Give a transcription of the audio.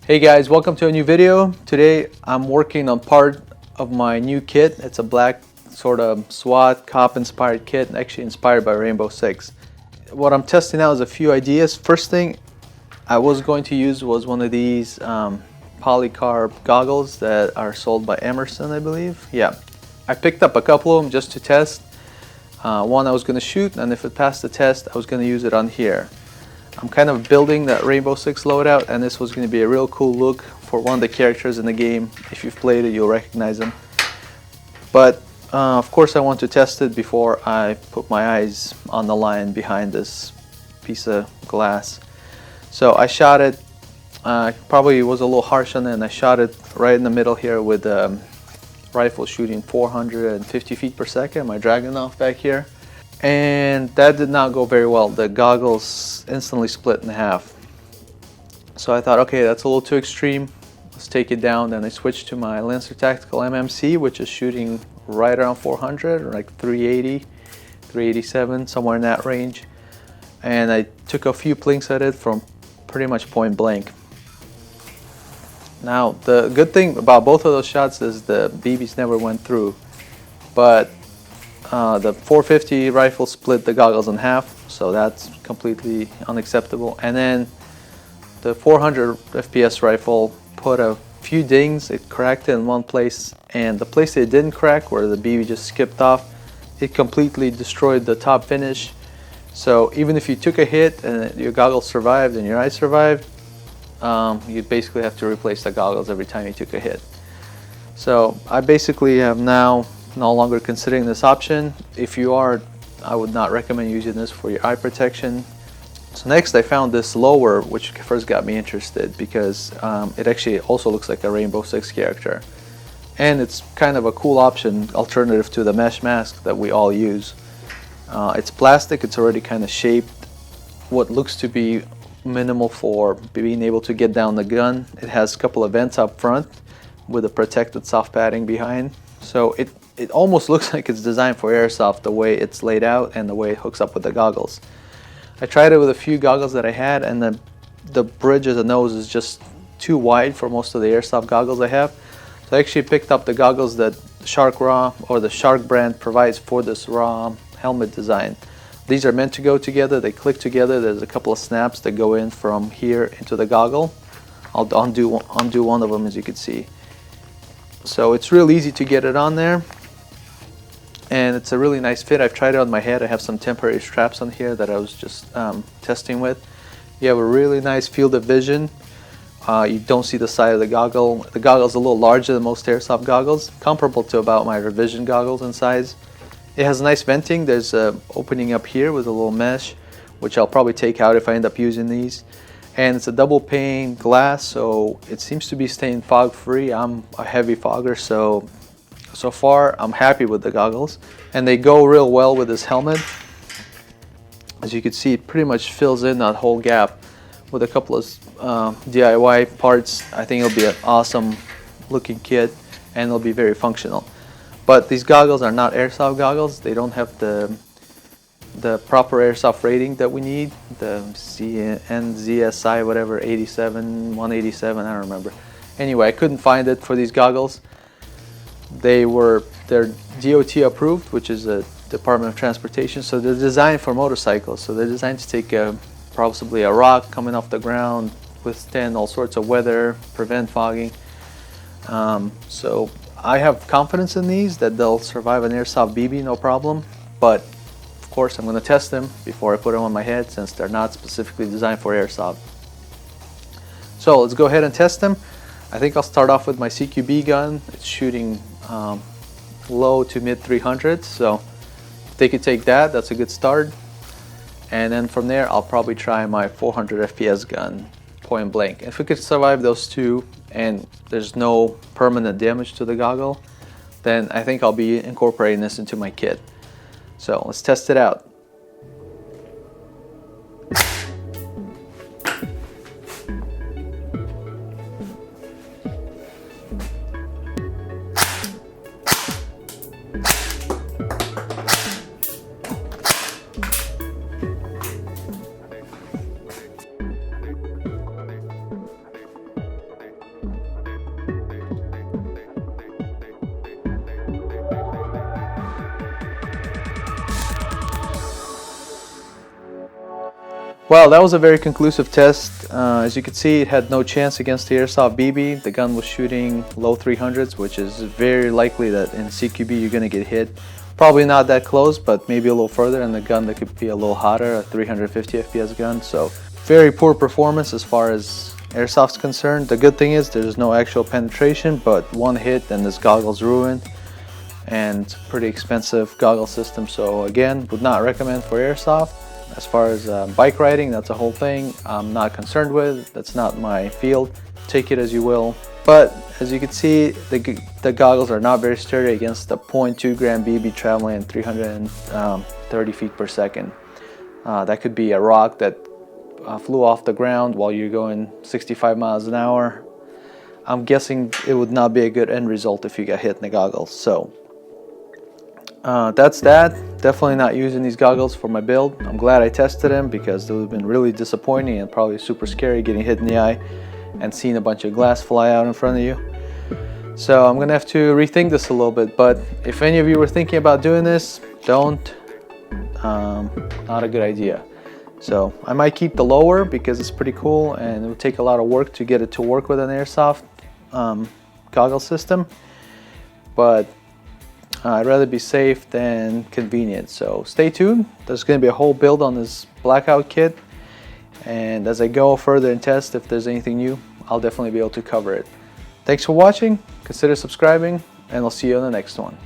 Hey guys, welcome to a new video. Today I'm working on part of my new kit. It's a black sort of SWAT cop inspired kit, actually inspired by Rainbow Six. What I'm testing out is a few ideas. First thing I was going to use was one of these polycarb goggles that are sold by Emerson, I believe. Yeah, I picked up a couple of them just to test. One I was going to shoot, and if it passed the test I was going to use it on here. I'm kind of building that Rainbow Six loadout, and this was going to be a real cool look for one of the characters in the game. If you've played it, you'll recognize them. But of course I want to test it before I put my eyes on the line behind this piece of glass. So I shot it, probably was a little harsh on it, and I shot it right in the middle here with a rifle shooting 450 feet per second, my Dragunov back here. And that did not go very well. The goggles instantly split in half. So I thought, okay, that's a little too extreme. Let's take it down. Then I switched to my Lancer Tactical MMC, which is shooting right around 400, or like 380, 387, somewhere in that range. And I took a few plinks at it from pretty much point blank. Now, the good thing about both of those shots is the BBs never went through. But the 450 rifle split the goggles in half, so that's completely unacceptable. And then the 400 FPS rifle put a few dings. It cracked in one place, and the place it didn't crack, where the BB just skipped off, it completely destroyed the top finish. So even if you took a hit and your goggles survived and your eyes survived, you'd basically have to replace the goggles every time you took a hit. So I basically have now no longer considering this option. If you are, I would not recommend using this for your eye protection. So next I found this lower, which first got me interested because it actually also looks like a Rainbow Six character, and it's kind of a cool option, alternative to the mesh mask that we all use. It's plastic, it's already kind of shaped what looks to be minimal for being able to get down the gun. It has a couple of vents up front with a protected soft padding behind, so it almost looks like it's designed for airsoft, the way it's laid out and the way it hooks up with the goggles. I tried it with a few goggles that I had, and the bridge of the nose is just too wide for most of the airsoft goggles I have. So I actually picked up the goggles that Shark Raw, or the Shark brand, provides for this Raw helmet design. These are meant to go together, they click together. There's a couple of snaps that go in from here into the goggle. I'll undo one of them, as you can see. So it's real easy to get it on there, and it's a really nice fit. I've tried it on my head. I have some temporary straps on here that I was just testing with. You have a really nice field of vision. You don't see the side of the goggle. The goggle's a little larger than most airsoft goggles, comparable to about my revision goggles in size. It has nice venting. There's an opening up here with a little mesh, which I'll probably take out if I end up using these. And it's a double pane glass, so it seems to be staying fog free. I'm a heavy fogger, so far I'm happy with the goggles, and they go real well with this helmet. As you can see, it pretty much fills in that whole gap with a couple of DIY parts. I think it'll be an awesome looking kit, and it'll be very functional. But these goggles are not airsoft goggles. They don't have the proper airsoft rating that we need, the NZSI whatever 87, 187, I don't remember. Anyway, I couldn't find it for these goggles. They're DOT approved, which is a Department of Transportation, so they're designed for motorcycles. So they're designed to take possibly a rock coming off the ground, withstand all sorts of weather, prevent fogging. So I have confidence in these that they'll survive an airsoft BB no problem, but of course I'm going to test them before I put them on my head, since they're not specifically designed for airsoft. So let's go ahead and test them. I think I'll start off with my CQB gun. It's shooting low to mid 300s, so if they could take that, that's a good start. And then from there I'll probably try my 400 FPS gun point blank. If we could survive those two and there's no permanent damage to the goggle, then I think I'll be incorporating this into my kit. So let's test it out. Well, that was a very conclusive test. As you can see, it had no chance against the Airsoft BB. The gun was shooting low 300s, which is very likely that in CQB you're going to get hit. Probably not that close, but maybe a little further, and the gun that could be a little hotter, a 350 FPS gun. So very poor performance as far as Airsoft's concerned. The good thing is there's no actual penetration, but one hit and this goggle's ruined, and pretty expensive goggle system. So again, would not recommend for Airsoft. As far as bike riding, that's a whole thing I'm not concerned with. That's not my field. Take it as you will. But as you can see, the goggles are not very sturdy against the 0.2 gram BB traveling at 330 feet per second. That could be a rock that flew off the ground while you're going 65 miles an hour. I'm guessing it would not be a good end result if you got hit in the goggles. So that's that. Definitely not using these goggles for my build. I'm glad I tested them because it would have been really disappointing and probably super scary getting hit in the eye and seeing a bunch of glass fly out in front of you. So I'm gonna have to rethink this a little bit, but if any of you were thinking about doing this, don't. Not a good idea. So I might keep the lower because it's pretty cool and it would take a lot of work to get it to work with an Airsoft goggle system, but I'd rather be safe than convenient. So stay tuned. There's going to be a whole build on this blackout kit, and as I go further and test if there's anything new, I'll definitely be able to cover it. Thanks for watching. Consider subscribing, and I'll see you on the next one.